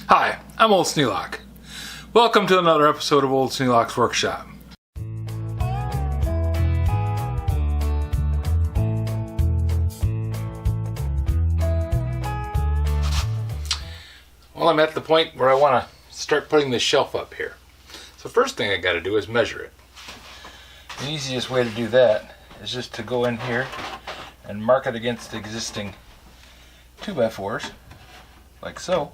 Hi, I'm Old Sneelock. Welcome to another episode of Old Sneelock's Workshop. Well, I'm at the point where I want to start putting this shelf up here. So first thing I got to do is measure it. The easiest way to do that is just to go in here and mark it against the existing 2x4s, like so.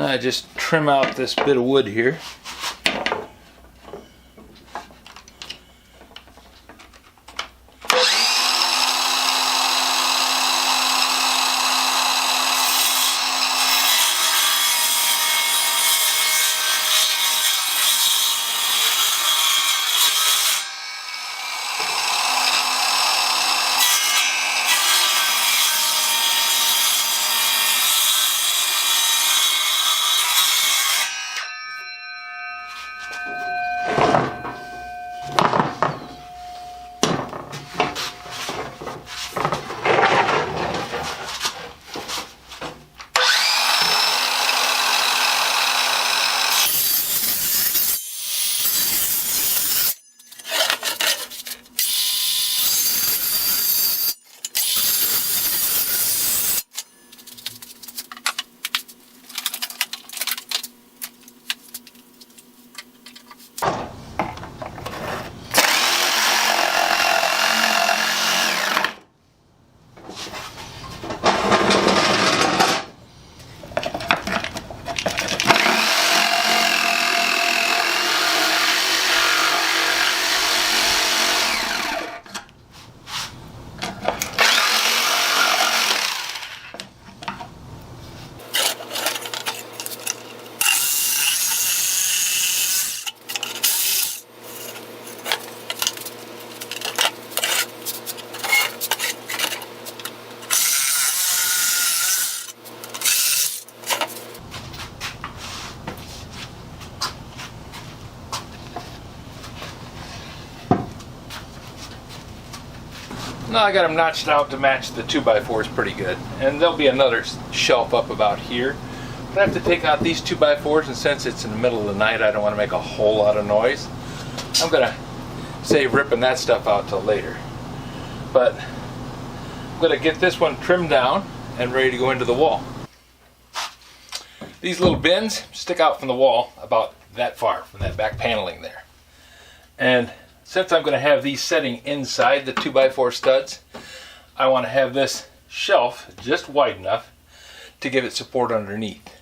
I just trim out this bit of wood here. Now I got them notched out to match the 2x4s pretty good, and there'll be another shelf up about here. But I have to take out these 2x4s, and since it's in the middle of the night, I don't want to make a whole lot of noise. I'm gonna save ripping that stuff out till later. But I'm gonna get this one trimmed down and ready to go into the wall. These little bins stick out from the wall about that far from that back paneling there. And since I'm going to have these setting inside the 2x4 studs, I want to have this shelf just wide enough to give it support underneath.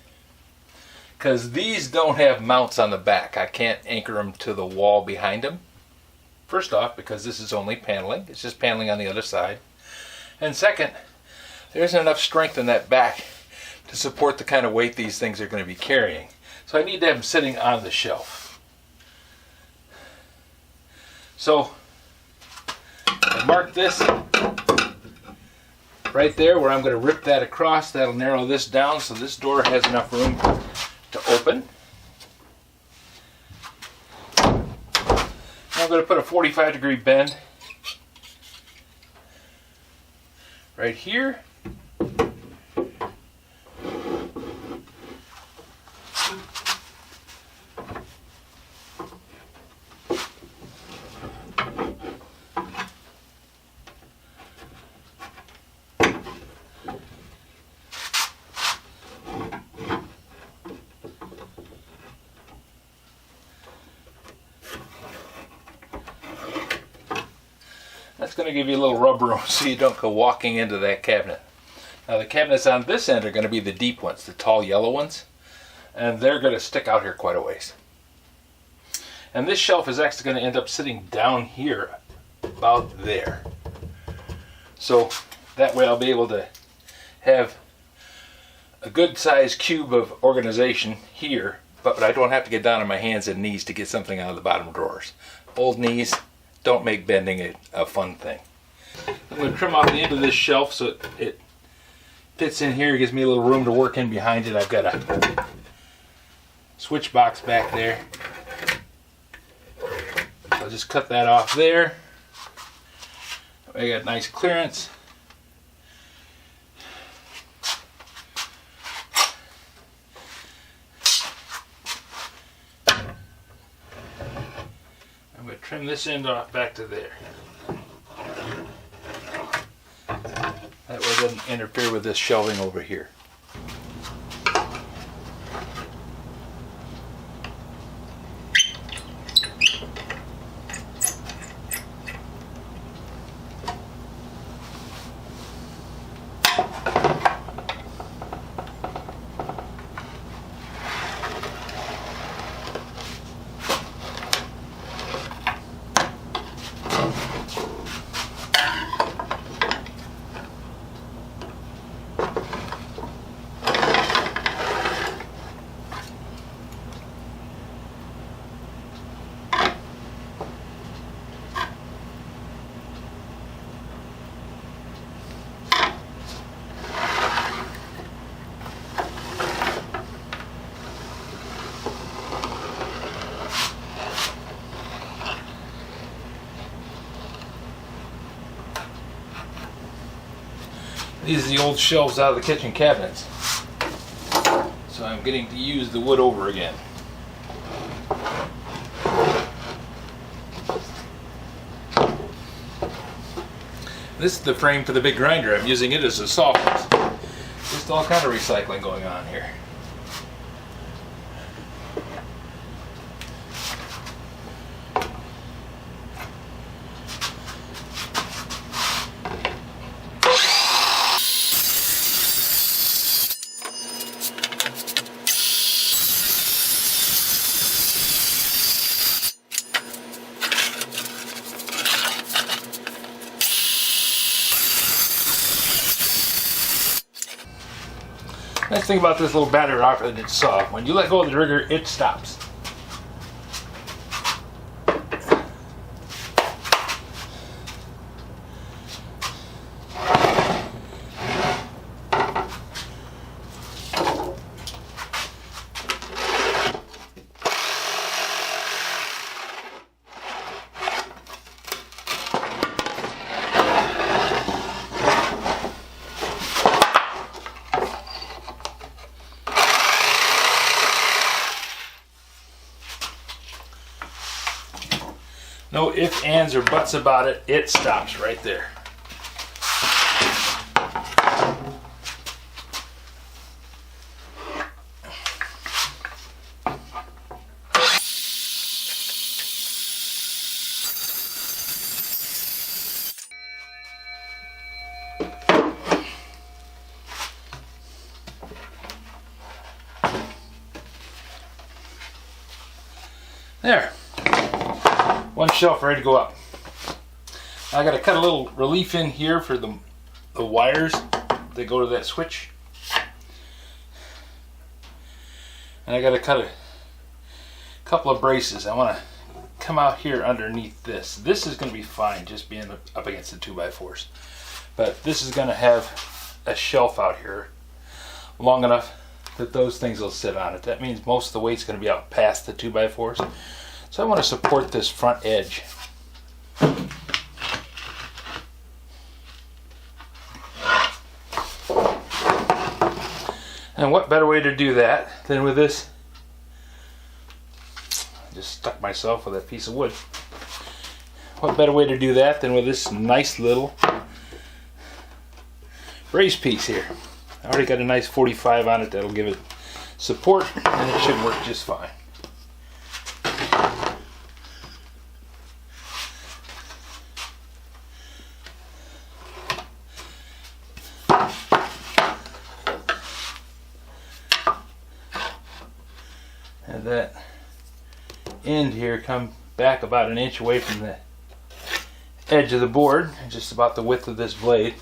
Because these don't have mounts on the back. I can't anchor them to the wall behind them. First off, because this is only paneling. It's just paneling on the other side. And second, there isn't enough strength in that back to support the kind of weight these things are going to be carrying. So I need to have them sitting on the shelf. So I mark this right there where I'm going to rip that across. That'll narrow this down so this door has enough room to open. Now I'm going to put a 45-degree bend right here. That's going to give you a little rub room so you don't go walking into that cabinet. Now the cabinets on this end are going to be the deep ones, the tall yellow ones, and they're going to stick out here quite a ways. And this shelf is actually going to end up sitting down here about there. So that way I'll be able to have a good sized cube of organization here, but I don't have to get down on my hands and knees to get something out of the bottom drawers. Old knees don't make bending a fun thing. I'm going to trim off the end of this shelf so it fits in here. It gives me a little room to work in behind it. I've got a switch box back there. I'll just cut that off there. I got nice clearance. I'm going to trim this end off back to there. That way it doesn't interfere with this shelving over here. These are the old shelves out of the kitchen cabinets. So I'm getting to use the wood over again. This is the frame for the big grinder. I'm using it as a softness. Just all kind of recycling going on here. Nice thing about this little battery rocker that it's soft. When you let go of the trigger, it stops. No ifs, ands, or buts about it. It stops right there. There. One shelf ready to go up. I got to cut a little relief in here for the wires that go to that switch. And I got to cut a couple of braces. I want to come out here underneath this. This is going to be fine just being up against the 2x4s. But this is going to have a shelf out here long enough that those things will sit on it. That means most of the weight's going to be out past the 2x4s. So I want to support this front edge. And what better way to do that than with this? I just stuck myself with a piece of wood. What better way to do that than with this nice little brace piece here. I already got a nice 45 on it that'll give it support, and it should work just fine. And that end here come back about an inch away from the edge of the board, just about the width of this blade.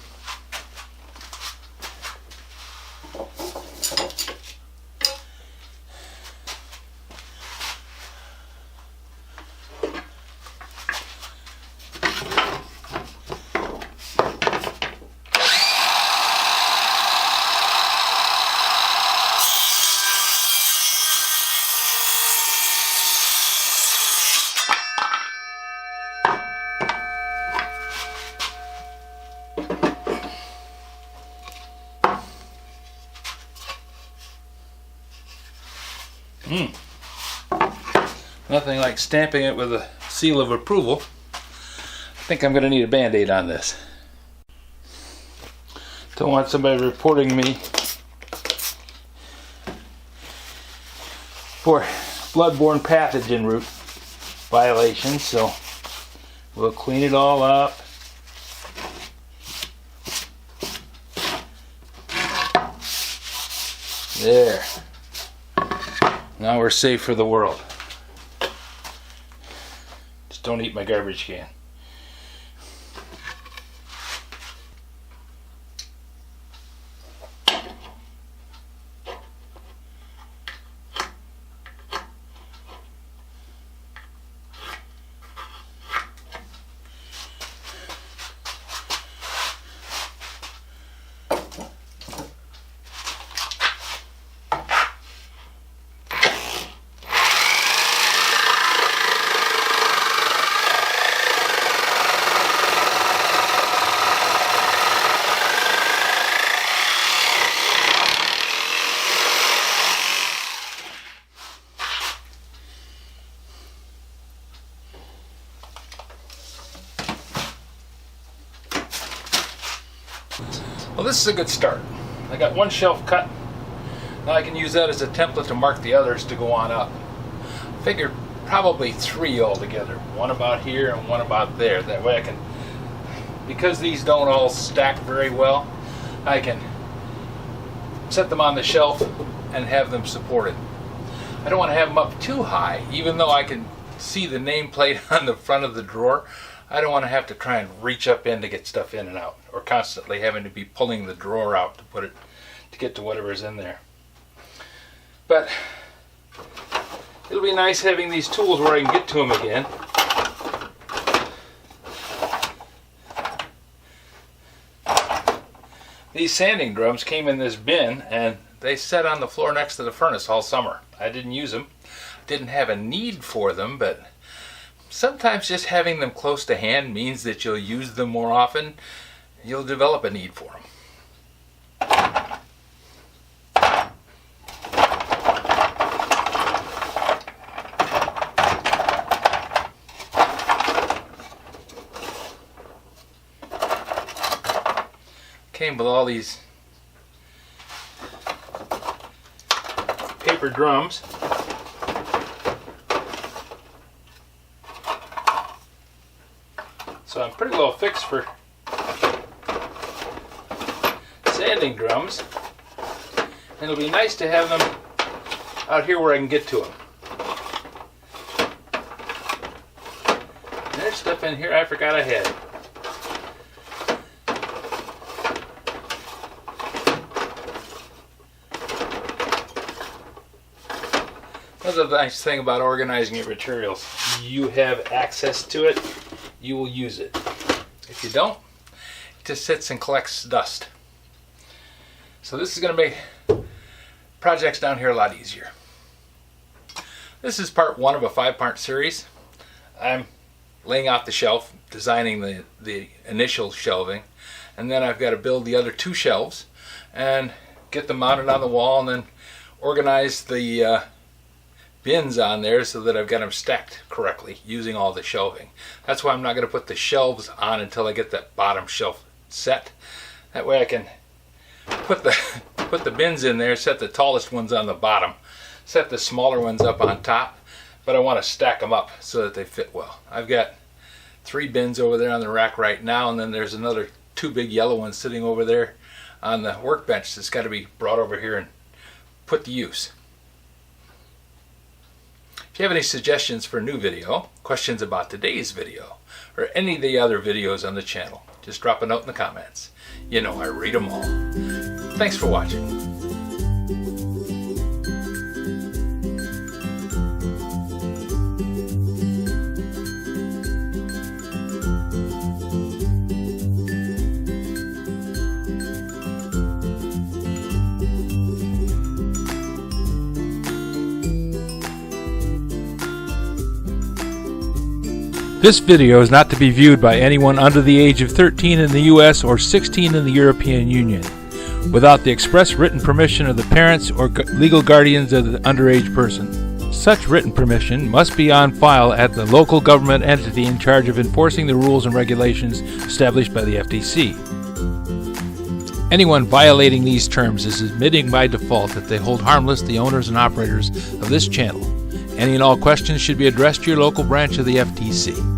Nothing like stamping it with a seal of approval. I think I'm going to need a Band-Aid on this. Don't want somebody reporting me for bloodborne pathogen route violations, so we'll clean it all up. There. Now we're safe for the world. Just don't eat my garbage can. Well, this is a good start. I got one shelf cut. Now I can use that as a template to mark the others to go on up. Figure probably 3 altogether. One about here and one about there. That way I can, because these don't all stack very well, I can set them on the shelf and have them supported. I don't want to have them up too high, even though I can see the nameplate on the front of the drawer. I don't want to have to try and reach up in to get stuff in and out, or constantly having to be pulling the drawer out to put it, to get to whatever's in there. But it'll be nice having these tools where I can get to them again. These sanding drums came in this bin and they sat on the floor next to the furnace all summer. I didn't use them. Didn't have a need for them, but sometimes just having them close to hand means that you'll use them more often. You'll develop a need for them. Came with all these paper drums. So I'm pretty well fixed for sanding drums. And it'll be nice to have them out here where I can get to them. And there's stuff in here I forgot I had. Another nice thing about organizing your materials, you have access to it, you will use it. If you don't, it just sits and collects dust. So this is going to make projects down here a lot easier. This is part 1 of a 5-part series. I'm laying out the shelf, designing the initial shelving, and then I've got to build the other 2 shelves and get them mounted on the wall and then organize the bins on there so that I've got them stacked correctly using all the shelving. That's why I'm not going to put the shelves on until I get that bottom shelf set. That way I can put the bins in there, set the tallest ones on the bottom, set the smaller ones up on top, but I want to stack them up so that they fit well. I've got 3 bins over there on the rack right now, and then there's another 2 big yellow ones sitting over there on the workbench that's got to be brought over here and put to use. If you have any suggestions for a new video, questions about today's video, or any of the other videos on the channel, just drop a note in the comments. You know I read them all. Thanks for watching. This video is not to be viewed by anyone under the age of 13 in the US or 16 in the European Union. without the express written permission of the parents or legal guardians of the underage person. Such written permission must be on file at the local government entity in charge of enforcing the rules and regulations established by the FTC. Anyone violating these terms is admitting by default that they hold harmless the owners and operators of this channel. Any and all questions should be addressed to your local branch of the FTC.